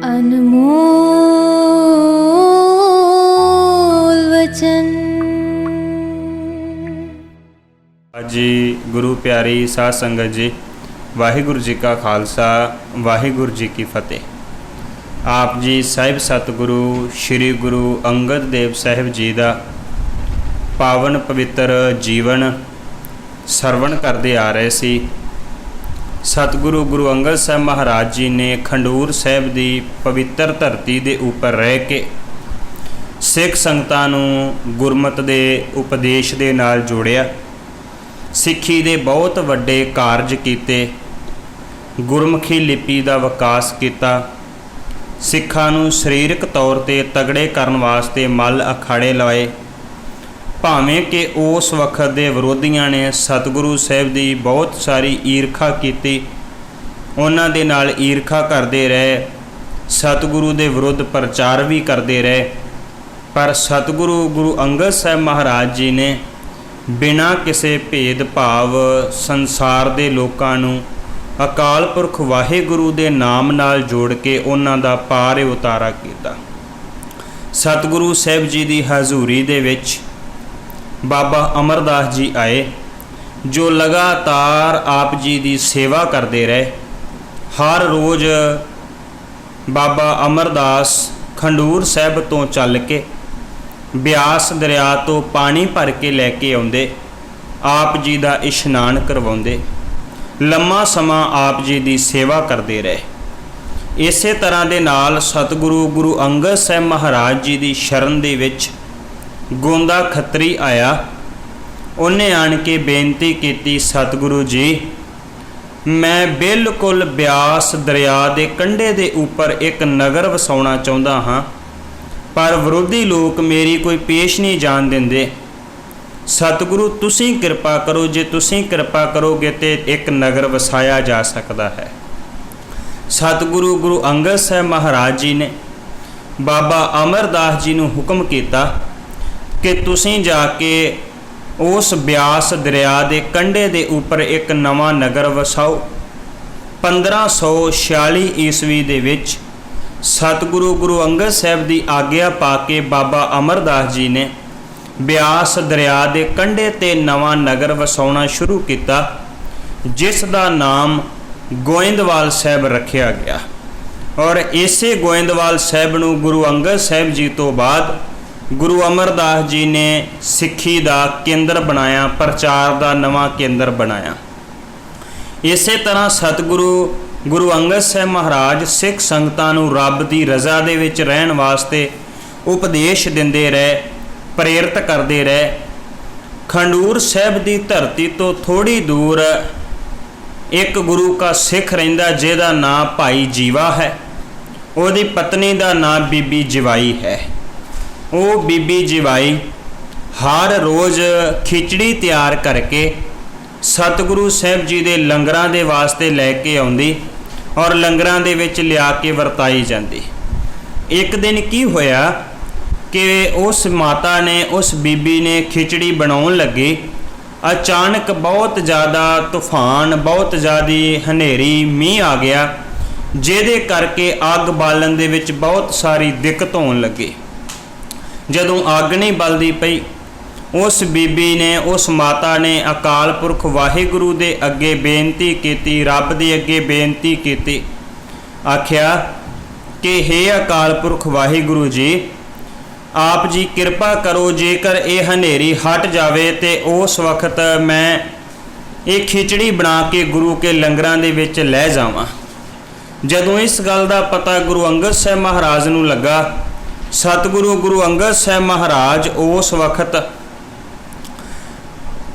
अनमोल वचन। जी गुरु प्यारी साध संगत जी, वाहिगुरु जी का खालसा, वाहिगुरु जी की फतेह। आप जी साहिब सतगुरु श्री गुरु अंगद देव साहिब जी का पावन पवित्र जीवन सरवण करते आ रहे सी। सतगुरु गुरु अंगद साहब महाराज जी ने खंडूर साहब की पवित्र धरती के उपर रह के सिख संगतां नूं गुरमत के उपदेश के नाल जोड़िया, सिੱਖੀ ਦੇ बहुत ਵੱਡੇ ਕਾਰਜ ਕੀਤੇ, गुरमुखी लिपि का विकास किया, सिखां नूं सरीरक तौर पर तगड़े करन वास्ते मल अखाड़े लाए। भावें कि उस वक्त के विरोधियों ने सतगुरु साहब की बहुत सारी ईरखा की, उन्हां दे नाल ईरखा करते रहे, सतगुरु के विरुद्ध प्रचार भी करते रहे। पर सतगुरु गुरु अंगद साहब महाराज जी ने बिना किसी भेदभाव संसार के लोगों नूं अकाल पुरख वाहिगुरु के नाम नाल जोड़ के उन्हां दा पार उतारा किया। सतगुरु साहब जी की हजूरी दे विच बाबा अमरदास जी आए, जो लगातार आप जी की सेवा करते रहे। हर रोज़ बाबा अमरदास खंडूर साहब तो चल के ब्यास दरिया तो पानी भर के लैके आउंदे, आप जी का इशनान करवाउंदे, लम्मा समा आप जी की सेवा करते रहे। इसे तरह के नाल सतगुरु गुरु अंगद साहब महाराज जी की शरण दे विच गोंदा खत्री आया। उन्हें आन के बेनती की, सतगुरु जी मैं बिल्कुल ब्यास दरिया के कंढे के उपर एक नगर वसाउणा चाहुंदा हाँ, पर विरोधी लोग मेरी कोई पेश नहीं जान देंदे। सतगुरु तुसीं कृपा करो, जे तुसीं कृपा करोगे तो एक नगर वसाया जा सकता है। सतगुरु गुरु अंगद साहब महाराज जी ने बाबा अमरदास जी नूं हुक्म किया कि तुसीं जाके उस ब्यास दरिया के कंढे के उपर एक नवा नगर वसाओ। 1546 ईस्वी दे विच सतगुरु गुरु अंगद साहब की आग्या पा के बाबा अमरदास जी ने ब्यास दरिया के कंढे ते नवा नगर वसाउणा शुरू किया, जिस दा नाम गोइंदवाल साहब रखा गया। और इसे गोइंदवाल साहब नूं गुरु अंगद साहब जी तो बाद गुरु अमरदास जी ने सिੱਖੀ का केंद्र बनाया, प्रचार का नवा केंद्र बनाया। इसे तरह सतगुरु गुरु अंगद साहब महाराज सिख संगतां नूं रब की रज़ा दे विच रहण वास्ते उपदेश दिंदे रहे, प्रेरित करते रहे। खंडूर साहब की धरती तो थोड़ी दूर एक गुरु का सिख रहिंदा, जिहदा नाम भाई जीवा है, उहदी पत्नी का नाम बीबी जवाई है। वो बीबी जवाई हर रोज़ खिचड़ी तैयार करके सतगुरु साहब जी के लंगरां दे वास्ते लैके आउंदी और लंगरां दे विच लिया के वरताई जाती। एक दिन की होया कि उस माता ने, उस बीबी ने खिचड़ी बनाउण लगे, अचानक बहुत ज़्यादा तूफान, बहुत ज़्यादा हनेरी मीह आ गया, जिहदे करके अग बालन दे विच बहुत सारी दिक्कत होण लगी। जदों अग नहीं बलदी पई, उस बीबी ने, उस माता ने अकाल पुरख वाहिगुरु दे अगे बेनती की, रब दे अगे बेनती की, आख्या कि हे अकाल पुरख वाहिगुरु जी, आप जी कृपा करो, जेकर यह हनेरी हट जावे तो उस वक्त मैं ये खिचड़ी बना के गुरु के लंगरां दे विच लै जावां। जदों इस गल का पता गुरु अंगद साहब महाराज नूं लगा, सतगुरु गुरु अंगद साहब महाराज उस वक्त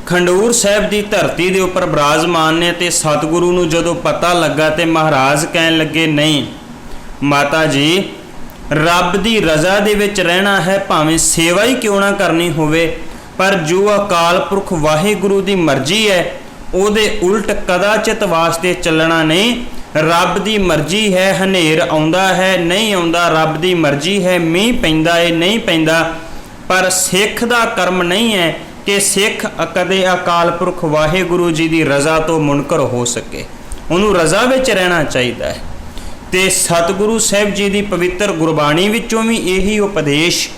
खंडूर साहब की धरती के उपर विराजमान ने। ते सतगुरु नूं जदों पता लगा तो महाराज कहन लगे, नहीं माता जी, रब की रज़ा दे विच रहना है, भावें सेवा ही क्यों ना करनी होवे, पर जो अकाल पुरख वाहिगुरु की मर्जी है उहदे उल्ट कदाचित वास्ते चलना नहीं। रब की मर्जी है, हनेर आउंदा है नहीं आउंदा, रब की मर्जी है, मीह पैंदा है नहीं पैंदा, पर सिख का कर्म नहीं है कि सिख कदे अकाल पुरख वाहिगुरु जी की रज़ा तो मुनकर हो सके। उन्होंने रज़ा विच रहना चाहिए है। ਤੇ ਸਤਿਗੁਰੂ ਸਾਹਿਬ ਜੀ ਦੀ ਪਵਿੱਤਰ ਗੁਰਬਾਣੀ ਵਿੱਚੋਂ ਵੀ ਇਹੀ ਉਪਦੇਸ਼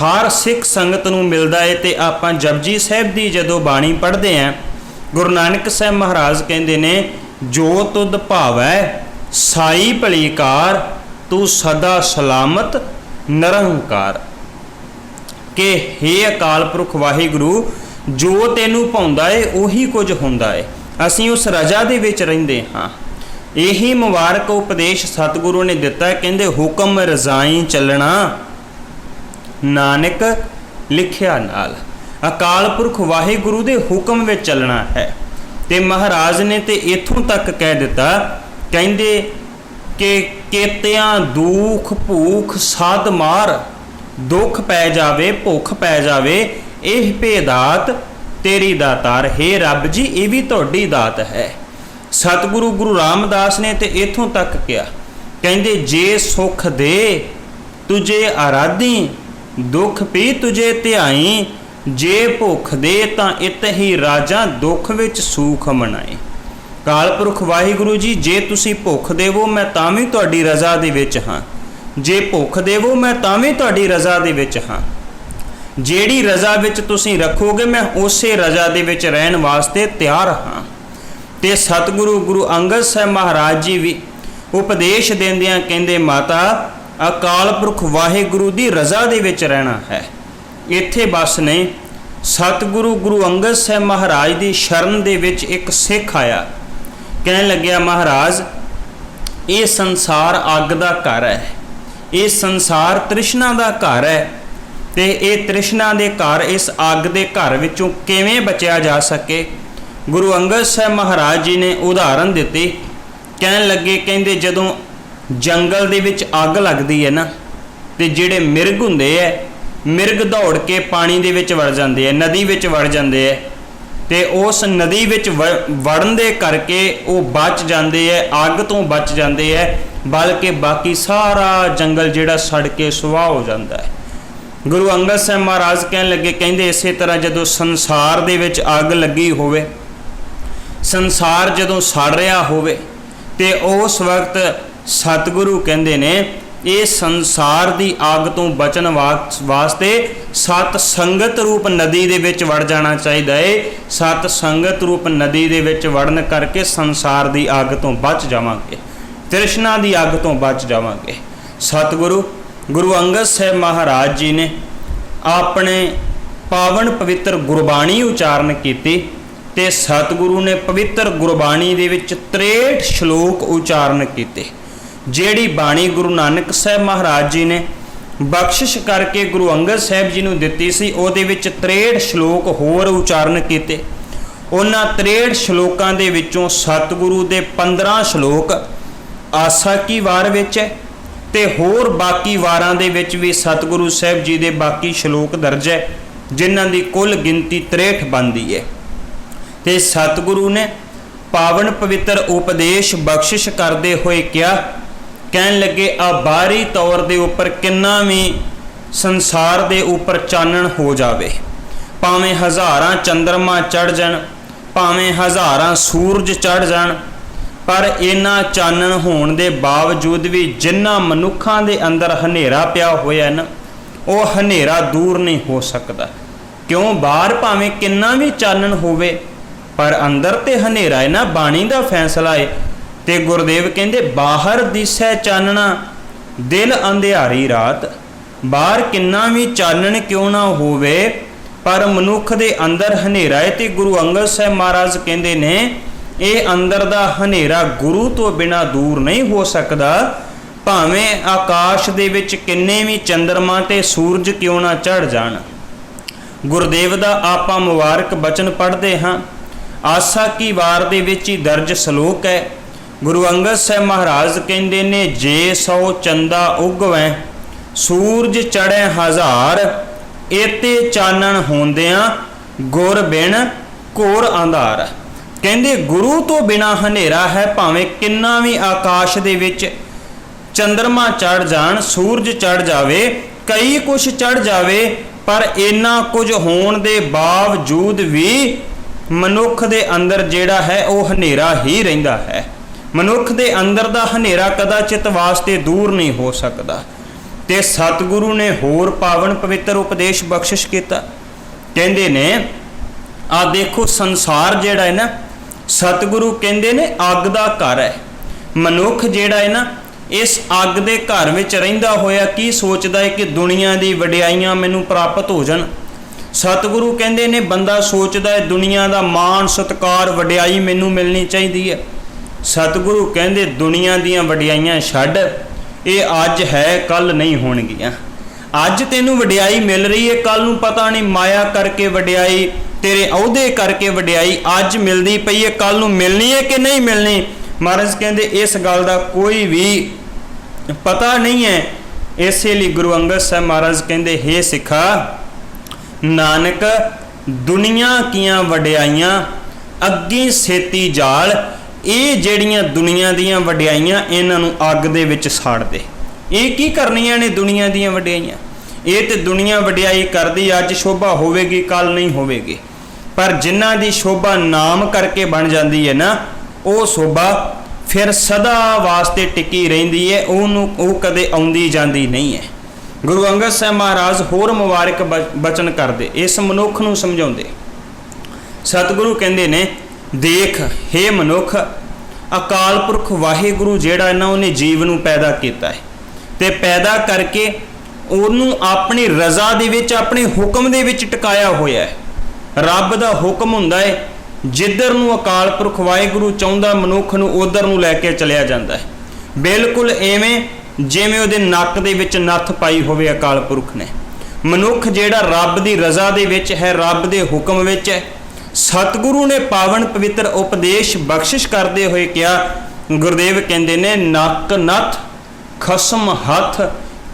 ਹਰ ਸਿੱਖ ਸੰਗਤ ਨੂੰ ਮਿਲਦਾ ਹੈ। ਤੇ ਆਪਾਂ ਜਪਜੀ ਸਾਹਿਬ ਦੀ ਜਦੋਂ ਬਾਣੀ ਪੜ੍ਹਦੇ ਹਾਂ, ਗੁਰੂ ਨਾਨਕ ਸਾਹਿਬ ਮਹਾਰਾਜ ਕਹਿੰਦੇ ਨੇ, ਜੋ ਤੁਧ ਭਾਵੈ ਸਾਈ ਭਲੀ ਕਾਰ, ਤੂੰ ਸਦਾ ਸਲਾਮਤ ਨਿਰੰਕਾਰ। ਕਿ ਹੇ ਅਕਾਲ ਪੁਰਖ ਵਾਹਿਗੁਰੂ, ਜੋ ਤੈਨੂੰ ਭਾਉਂਦਾ ਏ ਉਹੀ ਕੁਝ ਹੁੰਦਾ ਏ। ਅਸੀਂ ਉਸ ਰਜਾ ਦੇ ਵਿੱਚ ਰਹਿੰਦੇ ਹਾਂ। ਇਹੀ ਮੁਬਾਰਕ ਉਪਦੇਸ਼ ਸਤਿਗੁਰੂ ਨੇ ਦਿੱਤਾ। ਕਹਿੰਦੇ ਹੁਕਮ ਰਜ਼ਾਈ ਚੱਲਣਾ, ਨਾਨਕ ਲਿਖਿਆ ਨਾਲ। ਅਕਾਲ ਪੁਰਖ ਵਾਹਿਗੁਰੂ ਦੇ ਹੁਕਮ ਵਿੱਚ ਚੱਲਣਾ ਹੈ। ਤੇ ਮਹਾਰਾਜ ਨੇ ਤੇ ਇੱਥੋਂ ਤੱਕ ਕਹਿ ਦਿੱਤਾ, ਕਹਿੰਦੇ ਕਿ ਕੇਤਿਆਂ ਦੁੱਖ ਭੂਖ ਸਾਧ ਮਾਰ, ਦੁੱਖ ਪੈ ਜਾਵੇ ਭੁੱਖ ਪੈ ਜਾਵੇ, ਇਹ ਭੇਦਾਤ ਤੇਰੀ ਦਾਤਾਰ। ਹੇ ਰੱਬ ਜੀ, ਇਹ ਵੀ ਤੁਹਾਡੀ ਦਾਤ ਹੈ। ਸਤਿਗੁਰੂ ਗੁਰੂ ਰਾਮਦਾਸ ਨੇ ਤੇ ਇੱਥੋਂ ਤੱਕ ਕਿਹਾ, ਕਹਿੰਦੇ ਜੇ ਸੁਖ ਦੇ ਤੁਝੇ ਆਰਾਧੀ, ਦੁੱਖ ਪੀ ਤੁਝੇ ਧਿਆਈ, ਜੇ ਭੁੱਖ ਦੇ ਤਾਂ ਇਤ ਹੀ ਰਾਜਾਂ, ਦੁੱਖ ਵਿੱਚ ਸੂਖ ਮਨਾਏ। ਅਕਾਲ ਪੁਰਖ ਵਾਹਿਗੁਰੂ ਜੀ, ਜੇ ਤੁਸੀਂ ਭੁੱਖ ਦੇਵੋ ਮੈਂ ਤਾਂ ਵੀ ਤੁਹਾਡੀ ਰਜ਼ਾ ਦੇ ਵਿੱਚ ਹਾਂ, ਜੇ ਭੁੱਖ ਦੇਵੋ ਮੈਂ ਤਾਂ ਵੀ ਤੁਹਾਡੀ ਰਜ਼ਾ ਦੇ ਵਿੱਚ ਹਾਂ। ਜਿਹੜੀ ਰਜ਼ਾ ਵਿੱਚ ਤੁਸੀਂ ਰੱਖੋਗੇ ਮੈਂ ਉਸੇ ਰਜ਼ਾ ਦੇ ਵਿੱਚ ਰਹਿਣ ਵਾਸਤੇ ਤਿਆਰ ਹਾਂ। ਤੇ ਸਤਿਗੁਰੂ ਗੁਰੂ ਅੰਗਦ ਸਾਹਿਬ ਮਹਾਰਾਜ ਜੀ ਵੀ ਉਪਦੇਸ਼ ਦਿੰਦਿਆਂ ਕਹਿੰਦੇ, ਮਾਤਾ ਅਕਾਲ ਪੁਰਖ ਵਾਹਿਗੁਰੂ ਦੀ ਰਜ਼ਾ ਦੇ ਵਿੱਚ ਰਹਿਣਾ ਹੈ। ਇੱਥੇ ਬਸ ਨਹੀਂ। ਸਤਿਗੁਰੂ ਗੁਰੂ ਅੰਗਦ ਸਾਹਿਬ ਮਹਾਰਾਜ ਦੀ ਸ਼ਰਨ ਦੇ ਵਿੱਚ ਇੱਕ ਸਿੱਖ ਆਇਆ, ਕਹਿਣ ਲੱਗਿਆ, ਮਹਾਰਾਜ ਇਹ ਸੰਸਾਰ ਅੱਗ ਦਾ ਘਰ ਹੈ, ਇਹ ਸੰਸਾਰ ਤ੍ਰਿਸ਼ਨਾ ਦਾ ਘਰ ਹੈ, ਤੇ ਇਹ ਤ੍ਰਿਸ਼ਨਾ ਦੇ ਘਰ, ਇਸ ਅੱਗ ਦੇ ਘਰ ਵਿੱਚੋਂ ਕਿਵੇਂ ਬਚਿਆ ਜਾ ਸਕੇ। ਗੁਰੂ ਅੰਗਦ ਸਾਹਿਬ ਮਹਾਰਾਜ ਜੀ ਨੇ ਉਦਾਹਰਨ ਦਿੱਤੀ। ਕਹਿਣ ਲੱਗੇ, ਕਹਿੰਦੇ ਜਦੋਂ ਜੰਗਲ ਦੇ ਵਿੱਚ ਅੱਗ ਲੱਗਦੀ ਹੈ ਨਾ, ਤੇ ਜਿਹੜੇ ਮਿਰਗ ਹੁੰਦੇ ਹੈ, ਮਿਰਗ ਦੌੜ ਕੇ ਪਾਣੀ ਦੇ ਵਿੱਚ ਵੜ ਜਾਂਦੇ ਹੈ, ਨਦੀ ਵਿੱਚ ਵੜ ਜਾਂਦੇ ਹੈ, ਤੇ ਉਸ ਨਦੀ ਵਿੱਚ ਵੜਨ ਦੇ ਕਰਕੇ ਉਹ ਬਚ ਜਾਂਦੇ ਹੈ, ਅੱਗ ਤੋਂ ਬਚ ਜਾਂਦੇ ਹੈ, ਬਲਕਿ ਬਾਕੀ ਸਾਰਾ ਜੰਗਲ ਜਿਹੜਾ ਸੜ ਕੇ ਸੁਆਹ ਹੋ ਜਾਂਦਾ ਹੈ। ਗੁਰੂ ਅੰਗਦ ਸਾਹਿਬ ਮਹਾਰਾਜ ਕਹਿਣ ਲੱਗੇ, ਕਹਿੰਦੇ ਇਸੇ ਤਰ੍ਹਾਂ ਜਦੋਂ ਸੰਸਾਰ ਦੇ ਵਿੱਚ ਅੱਗ ਲੱਗੀ ਹੋਵੇ, ਸੰਸਾਰ ਜਦੋਂ ਸੜ ਰਿਹਾ ਹੋਵੇ, ਤੇ ਉਸ ਵਕਤ ਸਤਿਗੁਰੂ ਕਹਿੰਦੇ ਨੇ ਇਹ ਸੰਸਾਰ ਦੀ ਅੱਗ ਤੋਂ ਬਚਣ ਵਾਸਤੇ ਸਤ ਸੰਗਤ ਰੂਪ ਨਦੀ ਦੇ ਵਿੱਚ ਵੜ ਜਾਣਾ ਚਾਹੀਦਾ ਹੈ। ਸਤ ਸੰਗਤ ਰੂਪ ਨਦੀ ਦੇ ਵਿੱਚ ਵੜਨ ਕਰਕੇ ਸੰਸਾਰ ਦੀ ਅੱਗ ਤੋਂ ਬਚ ਜਾਵਾਂਗੇ, ਤ੍ਰਿਸ਼ਨਾ ਦੀ ਅੱਗ ਤੋਂ ਬਚ ਜਾਵਾਂਗੇ। ਸਤਿਗੁਰੂ ਗੁਰੂ ਅੰਗਦ ਸਾਹਿਬ ਮਹਾਰਾਜ ਜੀ ਨੇ ਆਪਣੇ ਪਾਵਨ ਪਵਿੱਤਰ ਗੁਰਬਾਣੀ ਉਚਾਰਨ ਕੀਤੀ, ਤੇ ਸਤਿਗੁਰੂ ਨੇ ਪਵਿੱਤਰ ਗੁਰਬਾਣੀ ਦੇ ਵਿੱਚ 63 ਸ਼ਲੋਕ ਉਚਾਰਨ ਕੀਤੇ। ਜਿਹੜੀ ਬਾਣੀ ਗੁਰੂ ਨਾਨਕ ਸਾਹਿਬ ਮਹਾਰਾਜ ਜੀ ਨੇ ਬਖਸ਼ਿਸ਼ ਕਰਕੇ ਗੁਰੂ ਅੰਗਦ ਸਾਹਿਬ ਜੀ ਨੂੰ ਦਿੱਤੀ ਸੀ, ਉਹਦੇ ਵਿੱਚ 63 ਸ਼ਲੋਕ ਹੋਰ ਉਚਾਰਨ ਕੀਤੇ। ਉਹਨਾਂ 63 ਸ਼ਲੋਕਾਂ ਦੇ ਵਿੱਚੋਂ ਸਤਿਗੁਰੂ ਦੇ 15 ਸ਼ਲੋਕ ਆਸਾ ਕੀ ਵਾਰ ਵਿੱਚ ਹੈ, ਤੇ ਹੋਰ ਬਾਕੀ ਵਾਰਾਂ ਦੇ ਵਿੱਚ ਵੀ ਸਤਿਗੁਰੂ ਸਾਹਿਬ ਜੀ ਦੇ ਬਾਕੀ ਸ਼ਲੋਕ ਦਰਜ ਹੈ, ਜਿਨ੍ਹਾਂ ਦੀ ਕੁੱਲ ਗਿਣਤੀ 63 ਬਣਦੀ ਹੈ। ਤੇ ਸਤਿਗੁਰੂ ਨੇ ਪਾਵਨ ਪਵਿੱਤਰ ਉਪਦੇਸ਼ ਬਖਸ਼ਿਸ਼ ਕਰਦੇ ਹੋਏ ਕਿਹਾ, ਕਹਿਣ ਲੱਗੇ, ਆ ਬਾਹਰੀ ਤੌਰ ਦੇ ਉੱਪਰ ਕਿੰਨਾ ਵੀ ਸੰਸਾਰ ਦੇ ਉੱਪਰ ਚਾਨਣ ਹੋ ਜਾਵੇ, ਭਾਵੇਂ ਹਜ਼ਾਰਾਂ ਚੰਦਰਮਾ ਚੜ ਜਾਣ, ਭਾਵੇਂ ਹਜ਼ਾਰਾਂ ਸੂਰਜ ਚੜ ਜਾਣ, ਪਰ ਇਹਨਾਂ ਚਾਨਣ ਹੋਣ ਦੇ ਬਾਵਜੂਦ ਵੀ ਜਿਨ੍ਹਾਂ ਮਨੁੱਖਾਂ ਦੇ ਅੰਦਰ ਹਨੇਰਾ ਪਿਆ ਹੋਇਆ ਨਾ, ਉਹ ਹਨੇਰਾ ਦੂਰ ਨਹੀਂ ਹੋ ਸਕਦਾ। ਕਿਉਂ? ਬਾਹਰ ਭਾਵੇਂ ਕਿੰਨਾ ਵੀ ਚਾਨਣ ਹੋਵੇ, ਪਰ ਅੰਦਰ ਤੇ ਹਨੇਰਾ ਹੈ ਨਾ। ਬਾਣੀ ਦਾ ਫੈਸਲਾ ਹੈ। ਤੇ ਗੁਰਦੇਵ ਕਹਿੰਦੇ, ਬਾਹਰ ਦਿਸੈ ਚਾਨਣਾ ਦਿਲ ਅੰਧਿਆਰੀ ਰਾਤ। ਬਾਹਰ ਕਿੰਨਾ ਵੀ ਚਾਨਣ ਕਿਉਂ ਨਾ ਹੋਵੇ, ਪਰ ਮਨੁੱਖ ਦੇ ਅੰਦਰ ਹਨੇਰਾ ਹੈ। ਤੇ ਗੁਰੂ ਅੰਗਦ ਸਾਹਿਬ ਮਹਾਰਾਜ ਕਹਿੰਦੇ ਨੇ, ਇਹ ਅੰਦਰ ਦਾ ਹਨੇਰਾ ਗੁਰੂ ਤੋਂ ਬਿਨਾ ਦੂਰ ਨਹੀਂ ਹੋ ਸਕਦਾ, ਭਾਵੇਂ ਆਕਾਸ਼ ਦੇ ਵਿੱਚ ਕਿੰਨੇ ਵੀ ਚੰਦਰਮਾ ਤੇ ਸੂਰਜ ਕਿਉਂ ਨਾ ਚੜ ਜਾਣ। ਗੁਰਦੇਵ ਦਾ ਆਪਾਂ ਮੁਬਾਰਕ ਬਚਨ ਪੜ੍ਹਦੇ ਹਾਂ। ਆਸਾ ਕੀ ਵਾਰ ਦੇ ਵਿੱਚ ਹੀ ਦਰਜ ਸ਼ਲੋਕ ਹੈ। ਗੁਰੂ ਅੰਗਦ ਸਾਹਿਬ ਮਹਾਰਾਜ ਕਹਿੰਦੇ ਨੇ, ਜੇ 100 ਚੰਦਾ ਉਗਵੈ ਸੂਰਜ ਚੜ੍ਹੈ ਹਜ਼ਾਰ, ਏਤੇ ਚਾਨਣ ਹੁੰਦਿਆਂ ਗੁਰ ਬਿਨ ਘੋਰ ਅੰਧਾਰ। ਕਹਿੰਦੇ ਗੁਰੂ ਤੋਂ ਬਿਨਾ ਹਨੇਰਾ ਹੈ, ਭਾਵੇਂ ਕਿੰਨਾ ਵੀ ਆਕਾਸ਼ ਦੇ ਵਿੱਚ ਚੰਦਰਮਾ ਚੜ ਜਾਣ, ਸੂਰਜ ਚੜ ਜਾਵੇ, ਕਈ ਕੁਛ ਚੜ ਜਾਵੇ, ਪਰ ਇੰਨਾ ਕੁਝ ਹੋਣ ਦੇ ਬਾਵਜੂਦ ਵੀ ਮਨੁੱਖ ਦੇ ਅੰਦਰ ਜਿਹੜਾ ਹੈ ਉਹ ਹਨੇਰਾ ਹੀ ਰਹਿੰਦਾ ਹੈ। ਮਨੁੱਖ ਦੇ ਅੰਦਰ ਦਾ ਹਨੇਰਾ ਕਦਾਚਿਤ ਵਾਸਤੇ ਦੂਰ ਨਹੀਂ ਹੋ ਸਕਦਾ। ਤੇ ਸਤਿਗੁਰੂ ਨੇ ਹੋਰ ਪਾਵਨ ਪਵਿੱਤਰ ਉਪਦੇਸ਼ ਬਖਸ਼ਿਸ਼ ਕੀਤਾ। ਕਹਿੰਦੇ ਨੇ ਆ ਦੇਖੋ ਸੰਸਾਰ ਜਿਹੜਾ ਹੈ ਨਾ, ਸਤਿਗੁਰੂ ਕਹਿੰਦੇ ਨੇ ਅੱਗ ਦਾ ਘਰ ਹੈ। ਮਨੁੱਖ ਜਿਹੜਾ ਹੈ ਨਾ ਇਸ ਅੱਗ ਦੇ ਘਰ ਵਿੱਚ ਰਹਿੰਦਾ ਹੋਇਆ ਕੀ ਸੋਚਦਾ ਹੈ ਕਿ ਦੁਨੀਆ ਦੀ ਵਡਿਆਈਆਂ ਮੈਨੂੰ ਪ੍ਰਾਪਤ ਹੋ ਜਾਣ। ਸਤਿਗੁਰੂ ਕਹਿੰਦੇ ਨੇ ਬੰਦਾ ਸੋਚਦਾ ਹੈ ਦੁਨੀਆ ਦਾ ਮਾਣ ਸਤਿਕਾਰ ਵਡਿਆਈ ਮੈਨੂੰ ਮਿਲਣੀ ਚਾਹੀਦੀ ਹੈ। ਸਤਿਗੁਰੂ ਕਹਿੰਦੇ ਦੁਨੀਆ ਦੀਆਂ ਵਡਿਆਈਆਂ ਛੱਡ, ਇਹ ਅੱਜ ਹੈ ਕੱਲ ਨਹੀਂ ਹੋਣਗੀਆਂ। ਅੱਜ ਤੈਨੂੰ ਵਡਿਆਈ ਮਿਲ ਰਹੀ ਹੈ, ਕੱਲ ਨੂੰ ਪਤਾ ਨਹੀਂ ਮਾਇਆ ਕਰਕੇ ਵਡਿਆਈ, ਤੇਰੇ ਅਹੁਦੇ ਕਰਕੇ ਵਡਿਆਈ ਅੱਜ ਮਿਲਦੀ ਪਈ ਹੈ, ਕੱਲ ਨੂੰ ਮਿਲਣੀ ਹੈ ਕਿ ਨਹੀਂ ਮਿਲਣੀ। ਮਹਾਰਾਜ ਕਹਿੰਦੇ ਇਸ ਗੱਲ ਦਾ ਕੋਈ ਵੀ ਪਤਾ ਨਹੀਂ ਹੈ। ਇਸੇ ਲਈ ਗੁਰੂ ਅੰਗਦ ਸਾਹਿਬ ਮਹਾਰਾਜ ਕਹਿੰਦੇ ਹੇ ਸਿੱਖਾ, ਨਾਨਕ ਦੁਨੀਆ ਕੀਆਂ ਵਡਿਆਈਆਂ ਅੱਗੇ ਛੇਤੀ ਜਾਲ। ਇਹ ਜਿਹੜੀਆਂ ਦੁਨੀਆ ਦੀਆਂ ਵਡਿਆਈਆਂ ਇਹਨਾਂ ਨੂੰ ਅੱਗ ਦੇ ਵਿੱਚ ਸਾੜ ਦੇ। ਇਹ ਕੀ ਕਰਨੀਆਂ ਨੇ ਦੁਨੀਆ ਦੀਆਂ ਵਡਿਆਈਆਂ? ਇਹ ਤੇ ਦੁਨੀਆ ਵਡਿਆਈ ਕਰਦੀ ਅੱਜ ਸ਼ੋਭਾ ਹੋਵੇਗੀ ਕੱਲ ਨਹੀਂ ਹੋਵੇਗੀ, ਪਰ ਜਿਨ੍ਹਾਂ ਦੀ ਸ਼ੋਭਾ ਨਾਮ ਕਰਕੇ ਬਣ ਜਾਂਦੀ ਹੈ ਨਾ, ਉਹ ਸ਼ੋਭਾ ਫਿਰ ਸਦਾ ਵਾਸਤੇ ਟਿਕੀ ਰਹਿੰਦੀ ਹੈ, ਉਹ ਕਦੇ ਆਉਂਦੀ ਜਾਂਦੀ ਨਹੀਂ ਹੈ। ਗੁਰੂ ਅੰਗਦ ਸਾਹਿਬ ਮਹਾਰਾਜ ਹੋਰ ਮੁਬਾਰਕ ਬਚਨ ਕਰਦੇ, ਇਸ ਮਨੁੱਖ ਨੂੰ ਸਮਝਾਉਂਦੇ। ਸਤਿਗੁਰੂ ਕਹਿੰਦੇ ਨੇ ਦੇਖ ਹੇ ਮਨੁੱਖ, ਅਕਾਲ ਪੁਰਖ ਵਾਹਿਗੁਰੂ ਜਿਹੜਾ ਨਾ ਉਹਨੇ ਜੀਵ ਨੂੰ ਪੈਦਾ ਕੀਤਾ ਹੈ ਤੇ ਪੈਦਾ ਕਰਕੇ ਉਹਨੂੰ ਆਪਣੀ ਰਜ਼ਾ ਦੇ ਵਿੱਚ ਆਪਣੇ ਹੁਕਮ ਦੇ ਵਿੱਚ ਟਿਕਾਇਆ ਹੋਇਆ ਹੈ। ਰੱਬ ਦਾ ਹੁਕਮ ਹੁੰਦਾ ਹੈ, ਜਿੱਧਰ ਨੂੰ ਅਕਾਲ ਪੁਰਖ ਵਾਹਿਗੁਰੂ ਚਾਹੁੰਦਾ ਮਨੁੱਖ ਨੂੰ ਉਧਰ ਨੂੰ ਲੈ ਕੇ ਚਲਿਆ ਜਾਂਦਾ ਹੈ। ਬਿਲਕੁਲ ਐਵੇਂ ਜਿਵੇਂ ਉਹਦੇ ਨੱਕ ਦੇ ਵਿੱਚ ਨੱਥ ਪਾਈ ਹੋਵੇ ਅਕਾਲ ਪੁਰਖ ਨੇ। ਮਨੁੱਖ ਜਿਹੜਾ ਰੱਬ ਦੀ ਰਜ਼ਾ ਦੇ ਵਿੱਚ ਹੈ, ਰੱਬ ਦੇ ਹੁਕਮ ਵਿੱਚ ਹੈ। ਸਤਿਗੁਰੂ ਨੇ ਪਾਵਨ ਪਵਿੱਤਰ ਉਪਦੇਸ਼ ਬਖਸ਼ਿਸ਼ ਕਰਦੇ ਹੋਏ ਕਿਹਾ, ਗੁਰਦੇਵ ਕਹਿੰਦੇ ਨੇ ਨੱਕ ਨੱਥ ਖਸਮ ਹੱਥ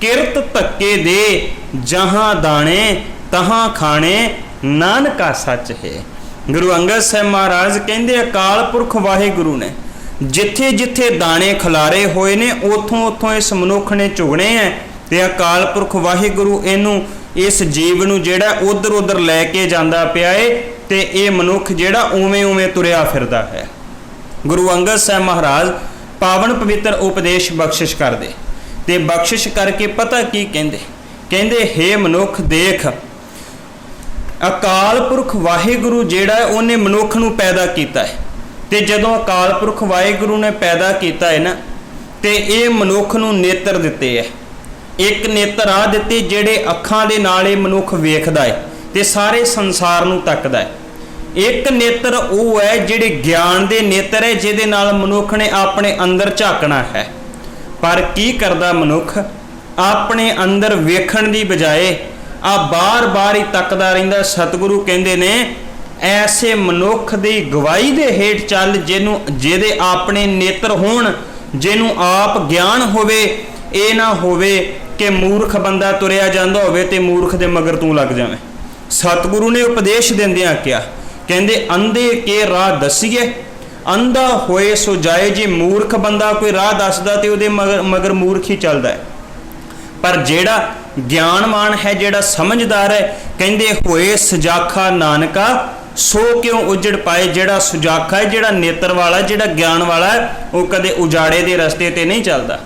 ਕਿਰਤ ਧੱਕੇ ਦੇ, ਜਹਾਂ ਦਾਣੇ ਤਹਾਂ ਖਾਣੇ ਨਾਨਕਾ ਸੱਚ ਹੈ। ਗੁਰੂ ਅੰਗਦ ਸਾਹਿਬ ਮਹਾਰਾਜ ਕਹਿੰਦੇ ਅਕਾਲ ਪੁਰਖ ਵਾਹਿਗੁਰੂ ਨੇ ਜਿੱਥੇ ਜਿੱਥੇ ਦਾਣੇ ਖਿਲਾਰੇ ਹੋਏ ਨੇ ਉੱਥੋਂ ਉੱਥੋਂ ਇਸ ਮਨੁੱਖ ਨੇ ਚੁਗਣੇ ਹੈ, ਤੇ ਅਕਾਲ ਪੁਰਖ ਵਾਹਿਗੁਰੂ ਇਹਨੂੰ ਇਸ ਜੀਵ ਨੂੰ ਜਿਹੜਾ ਉਧਰ ਉਧਰ ਲੈ ਕੇ ਜਾਂਦਾ ਪਿਆ ਏ, ਤੇ ਇਹ ਮਨੁੱਖ ਜਿਹੜਾ ਉਵੇਂ ਉਵੇਂ ਤੁਰਿਆ ਫਿਰਦਾ ਹੈ। ਗੁਰੂ ਅੰਗਦ ਸਾਹਿਬ ਮਹਾਰਾਜ ਪਾਵਨ ਪਵਿੱਤਰ ਉਪਦੇਸ਼ ਬਖਸ਼ਿਸ਼ ਕਰਦੇ, ਤੇ ਬਖਸ਼ਿਸ਼ ਕਰਕੇ ਪਤਾ ਕੀ ਕਹਿੰਦੇ? ਕਹਿੰਦੇ ਹੇ ਮਨੁੱਖ ਦੇਖ, ਅਕਾਲ ਪੁਰਖ ਵਾਹਿਗੁਰੂ ਜਿਹੜਾ ਉਹਨੇ ਮਨੁੱਖ ਨੂੰ ਪੈਦਾ ਕੀਤਾ ਹੈ, ਤੇ ਜਦੋਂ ਅਕਾਲ ਪੁਰਖ ਵਾਹਿਗੁਰੂ ਨੇ ਪੈਦਾ ਕੀਤਾ ਹੈ ਨਾ, ਤੇ ਇਹ ਮਨੁੱਖ ਨੂੰ ਨੇਤਰ ਦਿੱਤੇ ਹੈ। ਇੱਕ ਨੇਤਰ ਆ ਦਿੱਤੇ ਜਿਹੜੇ ਅੱਖਾਂ ਦੇ ਨਾਲ ਇਹ ਮਨੁੱਖ ਵੇਖਦਾ ਹੈ ਤੇ ਸਾਰੇ ਸੰਸਾਰ ਨੂੰ ਤੱਕਦਾ ਹੈ। ਇੱਕ ਨੇਤਰ ਉਹ ਹੈ ਜਿਹੜੇ ਗਿਆਨ ਦੇ ਨੇਤਰ ਹੈ, ਜਿਹਦੇ ਨਾਲ ਮਨੁੱਖ ਨੇ ਆਪਣੇ ਅੰਦਰ ਝਾਕਣਾ ਹੈ। ਪਰ ਕੀ ਕਰਦਾ ਮਨੁੱਖ? ਆਪਣੇ ਅੰਦਰ ਵੇਖਣ ਦੀ ਬਜਾਏ ਆ ਬਾਰ-ਬਾਰ ਹੀ ਤੱਕਦਾ ਰਹਿੰਦਾ। ਸਤਿਗੁਰੂ ਕਹਿੰਦੇ ਨੇ ਐਸੇ ਮਨੁੱਖ ਦੀ ਗਵਾਹੀ ਦੇ ਹੇਠ ਚੱਲ, ਜਿਹਦੇ ਆਪਣੇ ਨੇਤਰ ਹੋਣ, ਜਿਹਨੂੰ ਆਪ ਗਿਆਨ ਹੋਵੇ। ਇਹ ਨਾ ਹੋਵੇ ਕਿ ਮੂਰਖ ਬੰਦਾ ਤੁਰਿਆ ਜਾਂਦਾ ਹੋਵੇ ਤੇ ਮੂਰਖ ਦੇ ਮਗਰ ਤੂੰ ਲੱਗ ਜਾਵੇਂ। ਸਤਿਗੁਰੂ ਨੇ ਉਪਦੇਸ਼ ਦਿੰਦਿਆਂ ਕਿਹਾ, ਕਹਿੰਦੇ ਅੰਧੇ ਕੇ ਰਾਹ ਦਸੀਏ, ਅੰਧਾ ਹੋਏ ਸੋ ਜਾਏ। ਜੇ ਮੂਰਖ ਬੰਦਾ ਕੋਈ ਰਾਹ ਦੱਸਦਾ ਤੇ ਉਹਦੇ ਮਗਰ ਮੂਰਖ ਹੀ ਚੱਲਦਾ ਹੈ। ਪਰ ਜਿਹੜਾ ਗਿਆਨਵਾਨ ਹੈ, ਜਿਹੜਾ ਸਮਝਦਾਰ ਹੈ, ਕਹਿੰਦੇ ਹੋਏ ਸੁਜਾਖਾ ਨਾਨਕਾ ਸੋ ਕਿਉਂ ਉਜੜ ਪਾਏ। ਜਿਹੜਾ ਸੁਜਾਖਾ ਹੈ, ਜਿਹੜਾ ਨੇਤਰ ਵਾਲਾ, ਜਿਹੜਾ ਗਿਆਨ ਵਾਲਾ ਹੈ, ਉਹ ਕਦੇ ਉਜਾੜੇ ਦੇ ਰਸਤੇ ਤੇ ਨਹੀਂ ਚੱਲਦਾ।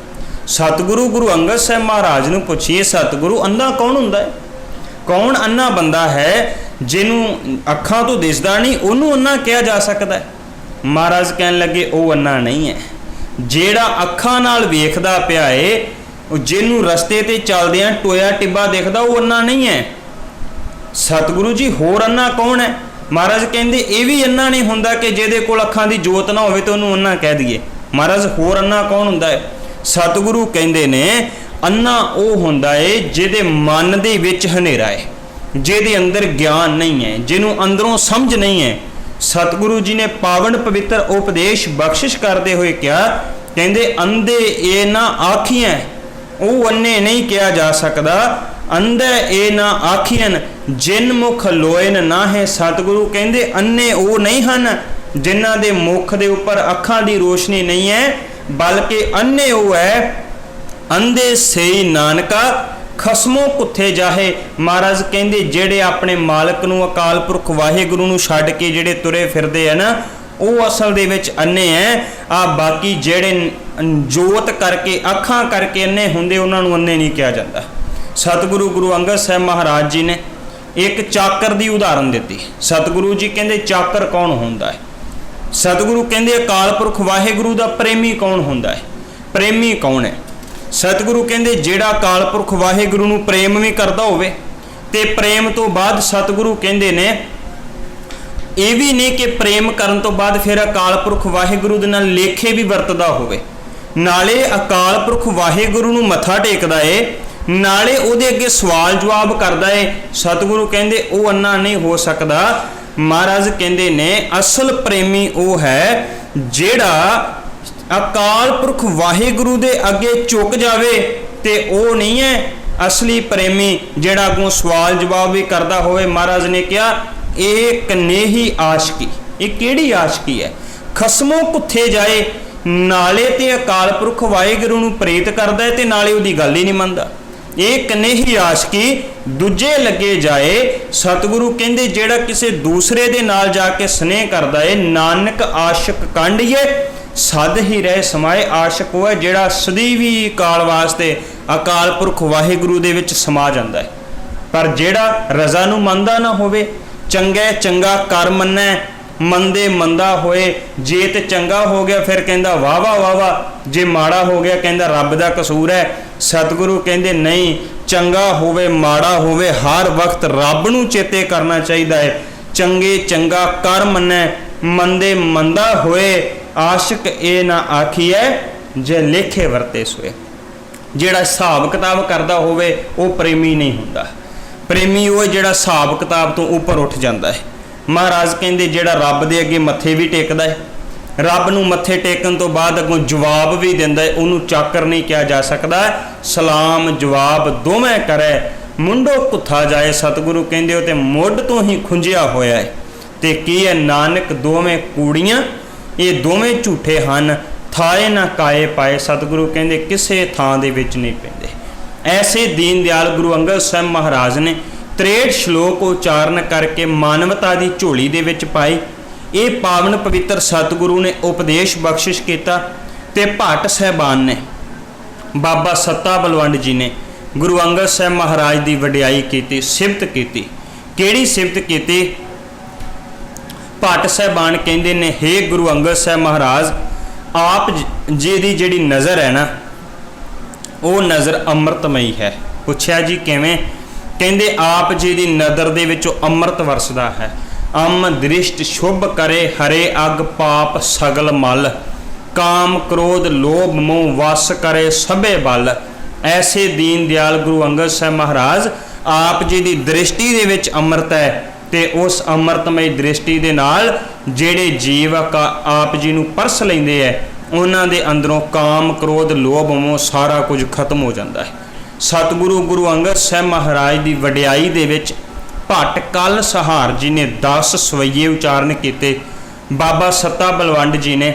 ਸਤਿਗੁਰੂ ਗੁਰੂ ਅੰਗਦ ਸਾਹਿਬ ਮਹਾਰਾਜ ਨੂੰ ਪੁੱਛੀਏ, ਸਤਿਗੁਰੂ ਅੰਧਾ ਕੌਣ ਹੁੰਦਾ ਹੈ? ਕੌਣ ਅੰਨਾ ਬੰਦਾ ਹੈ ਜਿਹਨੂੰ ਅੱਖਾਂ ਤੋਂ ਦਿਸਦਾ ਨਹੀਂ, ਉਹਨੂੰ ਅੰਨਾ ਕਿਹਾ ਜਾ ਸਕਦਾ ਹੈ? ਮਹਾਰਾਜ ਕਹਿਣ ਲੱਗੇ ਉਹ ਅੰਨਾ ਨਹੀਂ ਹੈ, ਜਿਹੜਾ ਅੱਖਾਂ ਨਾਲ ਵੇਖਦਾ ਪਿਆ ਏ, ਜਿਹਨੂੰ ਰਸਤੇ ਤੇ ਚੱਲਦਿਆਂ ਟੋਇਆ ਟਿੱਬਾ ਦਿਖਦਾ, ਉਹ ਅੰਨਾ ਨਹੀਂ ਹੈ। ਸਤਿਗੁਰੂ ਜੀ ਹੋਰ ਅੰਨਾ ਕੌਣ ਹੈ? ਮਹਾਰਾਜ ਕਹਿੰਦੇ ਇਹ ਵੀ ਅੰਨਾ ਨਹੀਂ ਹੁੰਦਾ ਕਿ ਜਿਹਦੇ ਕੋਲ ਅੱਖਾਂ ਦੀ ਜੋਤ ਨਾ ਹੋਵੇ ਤੇ ਉਹਨੂੰ ਅੰਨਾ ਕਹਿ ਦਈਏ। ਮਹਾਰਾਜ ਹੋਰ ਅੰਨਾ ਕੌਣ ਹੁੰਦਾ ਹੈ? ਸਤਿਗੁਰੂ ਕਹਿੰਦੇ ਨੇ ਅੰਨਾ ਉਹ ਹੁੰਦਾ ਏ ਜਿਹਦੇ ਮਨ ਦੇ ਵਿੱਚ ਹਨੇਰਾ ਹੈ, ਜਿਹਦੇ ਅੰਦਰ ਗਿਆਨ ਨਹੀਂ ਹੈ, ਜਿਹਨੂੰ ਅੰਦਰੋਂ ਸਮਝ ਨਹੀਂ ਹੈ। ਸਤਿਗੁਰੂ ਜੀ ਨੇ ਪਾਵਨ ਪਵਿੱਤਰ ਉਪਦੇਸ਼ ਬਖਸ਼ਿਸ਼ ਕਰਦੇ ਹੋਏ ਕਿਹਾ, ਕਹਿੰਦੇ ਅੰਧੇ ਇਹ ਨਾ ਆਖੀਆਂ, ਉਹ ਅੰਨੇ ਨਹੀਂ ਕਿਹਾ ਜਾ ਸਕਦਾ। ਅੰਧੇ ਇਹ ਨਾ ਆਖੀਆਂ ਜਿਨ ਮੁਖ ਲੋਇਨ ਨਾ ਹੈ। ਸਤਿਗੁਰੂ ਕਹਿੰਦੇ ਅੰਨੇ ਉਹ ਨਹੀਂ ਹਨ ਜਿਨ੍ਹਾਂ ਦੇ ਮੁਖ ਦੇ ਉੱਪਰ ਅੱਖਾਂ ਦੀ ਰੋਸ਼ਨੀ ਨਹੀਂ ਹੈ, ਬਲਕਿ ਅੰਨੇ ਉਹ ਹੈ ਅੰਧੇ ਸਈ ਨਾਨਕਾ ਖਸਮੋਂ ਕੁੱਥੇ ਜਾਹੇ। ਮਹਾਰਾਜ ਕਹਿੰਦੇ ਜਿਹੜੇ ਆਪਣੇ ਮਾਲਕ ਨੂੰ, ਅਕਾਲ ਪੁਰਖ ਵਾਹਿਗੁਰੂ ਨੂੰ ਛੱਡ ਕੇ ਜਿਹੜੇ ਤੁਰੇ ਫਿਰਦੇ ਆ ਨਾ, ਉਹ ਅਸਲ ਦੇ ਵਿੱਚ ਅੰਨੇ ਹੈ। ਆ ਬਾਕੀ ਜਿਹੜੇ ਜੋਤ ਕਰਕੇ ਅੱਖਾਂ ਕਰਕੇ ਅੰਨੇ ਹੁੰਦੇ ਉਹਨਾਂ ਨੂੰ ਅੰਨੇ ਨਹੀਂ ਕਿਹਾ ਜਾਂਦਾ। ਸਤਿਗੁਰੂ ਗੁਰੂ ਅੰਗਦ ਸਾਹਿਬ ਮਹਾਰਾਜ ਜੀ ਨੇ ਇੱਕ ਚਾਕਰ ਦੀ ਉਦਾਹਰਨ ਦਿੱਤੀ। ਸਤਿਗੁਰੂ ਜੀ ਕਹਿੰਦੇ ਚਾਕਰ ਕੌਣ ਹੁੰਦਾ ਹੈ? ਸਤਿਗੁਰੂ ਕਹਿੰਦੇ ਅਕਾਲ ਪੁਰਖ ਵਾਹਿਗੁਰੂ ਦਾ ਪ੍ਰੇਮੀ ਕੌਣ ਹੁੰਦਾ ਹੈ? ਪ੍ਰੇਮੀ ਕੌਣ ਹੈ? ਸਤਿਗੁਰੂ ਕਹਿੰਦੇ ਜਿਹੜਾ ਅਕਾਲ ਪੁਰਖ ਵਾਹਿਗੁਰੂ ਨੂੰ ਪ੍ਰੇਮ ਵੀ ਕਰਦਾ ਹੋਵੇ ਤੇ ਪ੍ਰੇਮ ਤੋਂ ਬਾਅਦ ਸਤਿਗੁਰੂ ਕਹਿੰਦੇ ਨੇ ਇਹ ਵੀ ਨਹੀਂ ਕਿ ਪ੍ਰੇਮ ਕਰਨ ਤੋਂ ਬਾਅਦ ਫਿਰ ਅਕਾਲ ਪੁਰਖ ਵਾਹਿਗੁਰੂ ਦੇ ਨਾਲ ਲੇਖੇ ਵੀ ਵਰਤਦਾ ਹੋਵੇ, ਨਾਲੇ ਅਕਾਲ ਪੁਰਖ ਵਾਹਿਗੁਰੂ ਨੂੰ ਮੱਥਾ ਟੇਕਦਾ ਏ, ਨਾਲੇ ਉਹਦੇ ਅੱਗੇ ਸਵਾਲ ਜਵਾਬ ਕਰਦਾ ਏ। ਸਤਿਗੁਰੂ ਕਹਿੰਦੇ ਉਹ ਅੰਨਾ ਨਹੀਂ ਹੋ ਸਕਦਾ। ਮਹਾਰਾਜ ਕਹਿੰਦੇ ਨੇ ਅਸਲ ਪ੍ਰੇਮੀ ਉਹ ਹੈ ਜਿਹੜਾ ਅਕਾਲ ਪੁਰਖ ਵਾਹਿਗੁਰੂ ਦੇ ਅੱਗੇ ਝੁਕ ਜਾਵੇ, ਤੇ ਉਹ ਨਹੀਂ ਹੈ ਅਸਲੀ ਪ੍ਰੇਮੀ ਜਿਹੜਾ ਅੱਗੋਂ ਸਵਾਲ ਜਵਾਬ ਵੀ ਕਰਦਾ ਹੋਵੇ। ਮਹਾਰਾਜ ਨੇ ਕਿਹਾ ਇਹ ਕਨੇਹੀ ਆਸ਼ਕੀ। ਇਹ ਕਿਹੜੀ ਆਸ਼ਕੀ ਹੈ? ਖਸਮੋਂ ਕੁੱਥੇ ਜਾਏ, ਨਾਲੇ ਤੇ ਅਕਾਲ ਪੁਰਖ ਵਾਹਿਗੁਰੂ ਨੂੰ ਪ੍ਰੀਤ ਕਰਦਾ ਹੈ ਤੇ ਨਾਲੇ ਉਹਦੀ ਗੱਲ ਹੀ ਨਹੀਂ ਮੰਨਦਾ। ਇਹ ਕਨੇਹੀ ਆਸ਼ਕੀ ਦੂਜੇ ਲੱਗੇ ਜਾਏ। ਸਤਿਗੁਰੂ ਕਹਿੰਦੇ ਜਿਹੜਾ ਕਿਸੇ ਦੂਸਰੇ ਦੇ ਨਾਲ ਜਾ ਕੇ ਸਨੇਹ ਕਰਦਾ ਏ, ਨਾਨਕ ਆਸ਼ਿਕ ਕਾਂਢੀਏ ਸਦ ਹੀ ਰਹਿ ਸਮਾਏ। ਆਸ਼ਿਕ ਉਹ ਹੈ ਜਿਹੜਾ ਸਦੀਵੀ ਕਾਲ ਵਾਸਤੇ ਅਕਾਲ ਪੁਰਖ ਵਾਹਿਗੁਰੂ ਦੇ ਵਿੱਚ ਸਮਾ ਜਾਂਦਾ ਹੈ। ਪਰ ਜਿਹੜਾ ਰਜ਼ਾ ਨੂੰ ਮੰਨਦਾ ਨਾ ਹੋਵੇ, ਚੰਗਾ ਚੰਗਾ ਕਰ ਮੰਨੈ, ਮੰਦੇ ਮੰਦਾ ਹੋਏ। ਜੇ ਤੇ ਚੰਗਾ ਹੋ ਗਿਆ ਫਿਰ ਕਹਿੰਦਾ ਵਾਹ ਵਾਹ ਵਾਹ ਵਾਹ, ਜੇ ਮਾੜਾ ਹੋ ਗਿਆ ਕਹਿੰਦਾ ਰੱਬ ਦਾ ਕਸੂਰ ਹੈ। ਸਤਿਗੁਰੂ ਕਹਿੰਦੇ ਨਹੀਂ, ਚੰਗਾ ਹੋਵੇ ਮਾੜਾ ਹੋਵੇ ਹਰ ਵਕਤ ਰੱਬ ਨੂੰ ਚੇਤੇ ਕਰਨਾ ਚਾਹੀਦਾ ਹੈ। ਚੰਗੇ ਚੰਗਾ ਕਰ ਮੰਨੈ, ਮੰਦੇ ਮੰਦਾ ਹੋਏ। ਆਸ਼ਿਕ ਇਹ ਨਾ ਆਖੀਐ ਜੇ ਲੇਖੇ ਵਰਤੇ ਸੋਏ। ਜਿਹੜਾ ਹਿਸਾਬ ਕਿਤਾਬ ਕਰਦਾ ਹੋਵੇ ਉਹ ਪ੍ਰੇਮੀ ਨਹੀਂ ਹੁੰਦਾ। ਪ੍ਰੇਮੀ ਉਹ ਜਿਹੜਾ ਹਿਸਾਬ ਕਿਤਾਬ ਤੋਂ ਉੱਪਰ ਉੱਠ ਜਾਂਦਾ ਹੈ। ਮਹਾਰਾਜ ਕਹਿੰਦੇ ਜਿਹੜਾ ਰੱਬ ਦੇ ਅੱਗੇ ਮੱਥੇ ਵੀ ਟੇਕਦਾ ਹੈ, ਰੱਬ ਨੂੰ ਮੱਥੇ ਟੇਕਣ ਤੋਂ ਬਾਅਦ ਅੱਗੋਂ ਜਵਾਬ ਵੀ ਦਿੰਦਾ ਹੈ, ਉਹਨੂੰ ਚਾਕਰ ਨਹੀਂ ਕਿਹਾ ਜਾ ਸਕਦਾ। ਸਲਾਮ ਜਵਾਬ ਦੋਵੇਂ ਕਰੇ, ਮੁੰਡੋ ਕੁੱਥਾ ਜਾਏ। ਸਤਿਗੁਰੂ ਕਹਿੰਦੇ ਉਹ ਤੇ ਮੁੱਢ ਤੋਂ ਹੀ ਖੁੰਝਿਆ ਹੋਇਆ ਹੈ। ਤੇ ਕੀ ਹੈ? ਨਾਨਕ ਦੋਵੇਂ ਕੂੜੀਆਂ ਇਹ ਦੋਵੇਂ ਝੂਠੇ ਹਨ, ਥਾਏ ਨਾ ਕਾਏ ਪਾਏ। ਸਤਿਗੁਰੂ ਕਹਿੰਦੇ ਕਿਸੇ ਥਾਂ ਦੇ ਵਿੱਚ ਨਹੀਂ ਪੈਂਦੇ। ਐਸੇ ਦੀਨ ਦਿਆਲ ਗੁਰੂ ਅੰਗਦ ਸਾਹਿਬ ਮਹਾਰਾਜ ਨੇ 63 ਸ਼ਲੋਕ ਉਚਾਰਨ ਕਰਕੇ ਮਾਨਵਤਾ ਦੀ ਝੋਲੀ ਦੇ ਵਿੱਚ ਪਾਈ। ਇਹ ਪਾਵਨ ਪਵਿੱਤਰ ਸਤਿਗੁਰੂ ਨੇ ਉਪਦੇਸ਼ ਬਖਸ਼ਿਸ਼ ਕੀਤਾ ਤੇ ਭੱਟ ਸਾਹਿਬਾਨ ਨੇ, ਬਾਬਾ ਸੱਤਾ ਬਲਵੰਡ ਜੀ ਨੇ ਗੁਰੂ ਅੰਗਦ ਸਾਹਿਬ ਮਹਾਰਾਜ ਦੀ ਵਡਿਆਈ ਕੀਤੀ, ਸਿਫਤ ਕੀਤੀ। ਕਿਹੜੀ ਸਿਫਤ ਕੀਤੀ? ਭੱਟ ਸਾਹਿਬਾਨ ਕਹਿੰਦੇ ਨੇ ਹੇ ਗੁਰੂ ਅੰਗਦ ਸਾਹਿਬ ਮਹਾਰਾਜ, ਆਪ ਜੀ ਦੀ ਜਿਹੜੀ ਨਜ਼ਰ ਹੈ ਨਾ ਉਹ ਨਜ਼ਰ ਅੰਮ੍ਰਿਤਮਈ ਹੈ। ਪੁੱਛਿਆ ਜੀ ਕਿਵੇਂ? ਕਹਿੰਦੇ ਆਪ ਜੀ ਦੀ ਨਜ਼ਰ ਦੇ ਵਿੱਚੋਂ ਅੰਮ੍ਰਿਤ ਵਰਸਦਾ ਹੈ। ਅੰਮ ਦ੍ਰਿਸ਼ਟ ਸ਼ੁਭ ਕਰੇ ਹਰੇ ਅਗ ਪਾਪ ਸਗਲ ਮਲ, ਕਾਮ ਕ੍ਰੋਧ ਲੋਭ ਮੋਹ ਵਸ ਕਰੇ ਸਭੇ ਬਲ। ਐਸੇ ਦੀਨ ਦਿਆਲ ਗੁਰੂ ਅੰਗਦ ਸਾਹਿਬ ਮਹਾਰਾਜ ਆਪ ਜੀ ਦੀ ਦ੍ਰਿਸ਼ਟੀ ਦੇ ਵਿੱਚ ਅੰਮ੍ਰਿਤ ਹੈ, ਤੇ ਉਸ ਅੰਮ੍ਰਿਤਮਈ ਦ੍ਰਿਸ਼ਟੀ ਦੇ ਨਾਲ ਜਿਹੜੇ ਜੀਵ ਆਪ ਜੀ ਨੂੰ ਪਰਸ ਲੈਂਦੇ ਹੈ ਉਹਨਾਂ ਦੇ ਅੰਦਰੋਂ ਕਾਮ ਕ੍ਰੋਧ ਲੋਭ ਮੋਹ ਸਾਰਾ ਕੁਝ ਖਤਮ ਹੋ ਜਾਂਦਾ ਹੈ। ਸਤਿਗੁਰੂ ਗੁਰੂ ਅੰਗਦ ਸਾਹਿਬ ਮਹਾਰਾਜ ਦੀ ਵਡਿਆਈ ਦੇ ਵਿੱਚ ਭੱਟ ਕਲ ਸਹਾਰ ਜੀ ਨੇ 10 ਸਵਈਏ ਉਚਾਰਨ ਕੀਤੇ। ਬਾਬਾ ਸੱਤਾ ਬਲਵੰਡ ਜੀ ਨੇ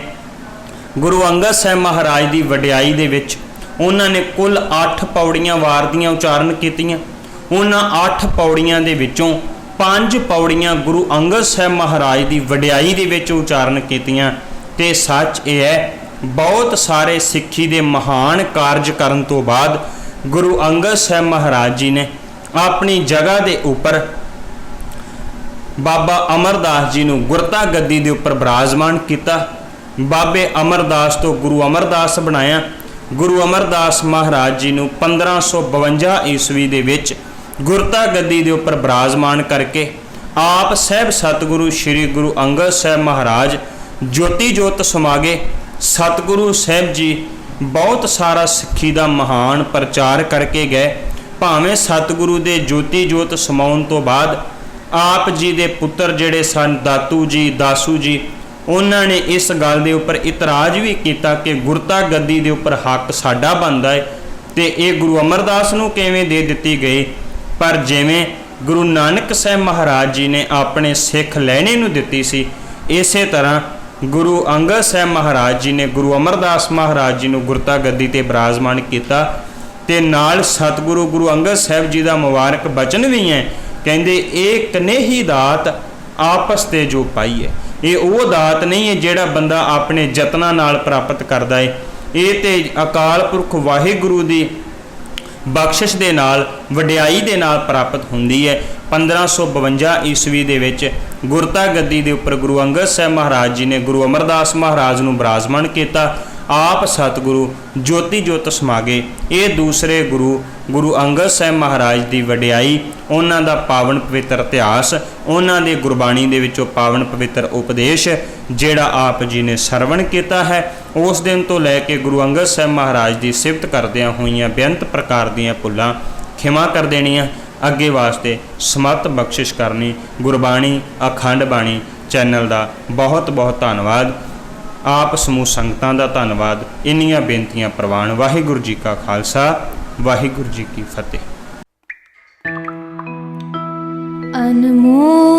ਗੁਰੂ ਅੰਗਦ ਸਾਹਿਬ ਮਹਾਰਾਜ ਦੀ ਵਡਿਆਈ ਦੇ ਵਿੱਚ ਉਹਨਾਂ ਨੇ ਕੁੱਲ 8 ਪੌੜੀਆਂ ਵਾਰ ਦੀਆਂ ਉਚਾਰਨ ਕੀਤੀਆਂ। ਉਹਨਾਂ 8 ਪੌੜੀਆਂ ਦੇ ਵਿੱਚੋਂ 5 ਪੌੜੀਆਂ ਗੁਰੂ ਅੰਗਦ ਸਾਹਿਬ ਮਹਾਰਾਜ ਦੀ ਵਡਿਆਈ ਦੇ ਵਿੱਚ ਉਚਾਰਨ ਕੀਤੀਆਂ। ਤੇ ਸੱਚ ਇਹ ਹੈ ਬਹੁਤ ਸਾਰੇ ਸਿੱਖੀ ਦੇ ਮਹਾਨ ਕਾਰਜ ਕਰਨ ਤੋਂ ਬਾਅਦ ਗੁਰੂ ਅੰਗਦ ਸਾਹਿਬ ਮਹਾਰਾਜ ਜੀ ਨੇ ਆਪਣੀ ਜਗ੍ਹਾ ਦੇ ਉੱਪਰ ਬਾਬਾ ਅਮਰਦਾਸ ਜੀ ਨੂੰ ਗੁਰਤਾ ਗੱਦੀ ਦੇ ਉੱਪਰ ਬਿਰਾਜਮਾਨ ਕੀਤਾ। ਬਾਬੇ ਅਮਰਦਾਸ ਤੋਂ ਗੁਰੂ ਅਮਰਦਾਸ ਬਣਾਇਆ। ਗੁਰੂ ਅਮਰਦਾਸ ਮਹਾਰਾਜ ਜੀ ਨੂੰ 1552 ਈਸਵੀ ਦੇ ਵਿੱਚ ਗੁਰਤਾ ਗੱਦੀ ਦੇ ਉੱਪਰ ਬਿਰਾਜਮਾਨ ਕਰਕੇ ਆਪ ਸਾਹਿਬ ਸਤਿਗੁਰੂ ਸ੍ਰੀ ਗੁਰੂ ਅੰਗਦ ਸਾਹਿਬ ਮਹਾਰਾਜ ਜੋਤੀ ਜੋਤ ਸਮਾ ਗਏ। ਸਤਿਗੁਰੂ ਸਾਹਿਬ ਜੀ ਬਹੁਤ ਸਾਰਾ ਸਿੱਖੀ ਦਾ ਮਹਾਨ ਪ੍ਰਚਾਰ ਕਰਕੇ ਗਏ। ਭਾਵੇਂ ਸਤਿਗੁਰੂ ਦੇ ਜੋਤੀ ਜੋਤ ਸਮਾਉਣ ਤੋਂ ਬਾਅਦ ਆਪ ਜੀ ਦੇ ਪੁੱਤਰ ਜਿਹੜੇ ਸਨ ਦਾਤੂ ਜੀ ਦਾਸੂ ਜੀ, ਉਹਨਾਂ ਨੇ ਇਸ ਗੱਲ ਦੇ ਉੱਪਰ ਇਤਰਾਜ਼ ਵੀ ਕੀਤਾ ਕਿ ਗੁਰਤਾ ਗੱਦੀ ਦੇ ਉੱਪਰ ਹੱਕ ਸਾਡਾ ਬਣਦਾ ਹੈ ਤੇ ਇਹ ਗੁਰੂ ਅਮਰਦਾਸ ਨੂੰ ਕਿਵੇਂ ਦੇ ਦਿੱਤੀ ਗਈ। ਪਰ ਜਿਵੇਂ ਗੁਰੂ ਨਾਨਕ ਸਾਹਿਬ ਮਹਾਰਾਜ ਜੀ ਨੇ ਆਪਣੇ ਸਿੱਖ ਲਹਿਣੇ ਨੂੰ ਦਿੱਤੀ ਸੀ, ਇਸੇ ਤਰ੍ਹਾਂ ਗੁਰੂ ਅੰਗਦ ਸਾਹਿਬ ਮਹਾਰਾਜ ਜੀ ਨੇ ਗੁਰੂ ਅਮਰਦਾਸ ਮਹਾਰਾਜ ਜੀ ਨੂੰ ਗੁਰਤਾ ਗੱਦੀ ਤੇ ਬਿਰਾਜਮਾਨ ਕੀਤਾ। ਤੇ ਨਾਲ ਸਤਿਗੁਰੂ ਗੁਰੂ ਅੰਗਦ ਸਾਹਿਬ ਜੀ ਦਾ ਮੁਬਾਰਕ ਬਚਨ ਵੀ ਹੈ, ਕਹਿੰਦੇ ਇਹ ਕਨੇਹੀ ਦਾਤ ਆਪਸ ਤੇ ਜੋ ਪਾਈ ਹੈ। ਇਹ ਉਹ ਦਾਤ ਨਹੀਂ ਹੈ ਜਿਹੜਾ ਬੰਦਾ ਆਪਣੇ ਯਤਨਾਂ ਨਾਲ ਪ੍ਰਾਪਤ ਕਰਦਾ ਹੈ। ਇਹ ਤੇ ਅਕਾਲ ਪੁਰਖ ਵਾਹਿਗੁਰੂ ਦੀ ਬਖਸ਼ਿਸ਼ ਦੇ ਨਾਲ, ਵਡਿਆਈ ਦੇ ਨਾਲ ਪ੍ਰਾਪਤ ਹੁੰਦੀ ਹੈ। 1552 ਈਸਵੀ ਦੇ ਵਿੱਚ ਗੁਰਤਾ ਗੱਦੀ ਦੇ ਉੱਪਰ ਗੁਰੂ ਅੰਗਦ ਸਾਹਿਬ ਮਹਾਰਾਜ ਜੀ ਨੇ ਗੁਰੂ ਅਮਰਦਾਸ ਮਹਾਰਾਜ ਨੂੰ ਬਿਰਾਜਮਾਨ ਕੀਤਾ। ਆਪ ਸਤਿਗੁਰੂ ਜੋਤੀ ਜੋਤ ਸਮਾ ਗਏ। ਇਹ ਦੂਸਰੇ ਗੁਰੂ ਅੰਗਦ ਸਾਹਿਬ ਮਹਾਰਾਜ ਦੀ ਵਡਿਆਈ, ਉਹਨਾਂ ਦਾ ਪਾਵਨ ਪਵਿੱਤਰ ਇਤਿਹਾਸ, ਉਹਨਾਂ ਦੇ ਗੁਰਬਾਣੀ ਦੇ ਵਿੱਚੋਂ ਪਾਵਨ ਪਵਿੱਤਰ ਉਪਦੇਸ਼ ਜਿਹੜਾ ਆਪ ਜੀ ਨੇ ਸਰਵਣ ਕੀਤਾ ਹੈ। ਉਸ ਦਿਨ ਤੋਂ ਲੈ ਕੇ ਗੁਰੂ ਅੰਗਦ ਸਾਹਿਬ ਮਹਾਰਾਜ ਦੀ ਸਿਫਤ ਕਰਦਿਆਂ ਹੋਈਆਂ ਬੇਅੰਤ ਪ੍ਰਕਾਰ ਦੀਆਂ ਭੁੱਲਾਂ ਖਿਮਾ ਕਰ ਦੇਣੀਆਂ, ਅੱਗੇ ਵਾਸਤੇ ਸਮਤ ਬਖਸ਼ਿਸ਼ ਕਰਨੀ। ਗੁਰਬਾਣੀ ਅਖੰਡ ਬਾਣੀ ਚੈਨਲ ਦਾ ਬਹੁਤ ਬਹੁਤ ਧੰਨਵਾਦ। ਆਪ ਸਮੂਹ ਸੰਗਤਾਂ ਦਾ ਧੰਨਵਾਦ। ਇੰਨੀਆਂ ਬੇਨਤੀਆਂ ਪ੍ਰਵਾਨ। ਵਾਹਿਗੁਰੂ ਜੀ ਕਾ ਖਾਲਸਾ, ਵਾਹਿਗੁਰੂ ਜੀ ਕੀ ਫਤਿਹ। ਅਨਮੋਲ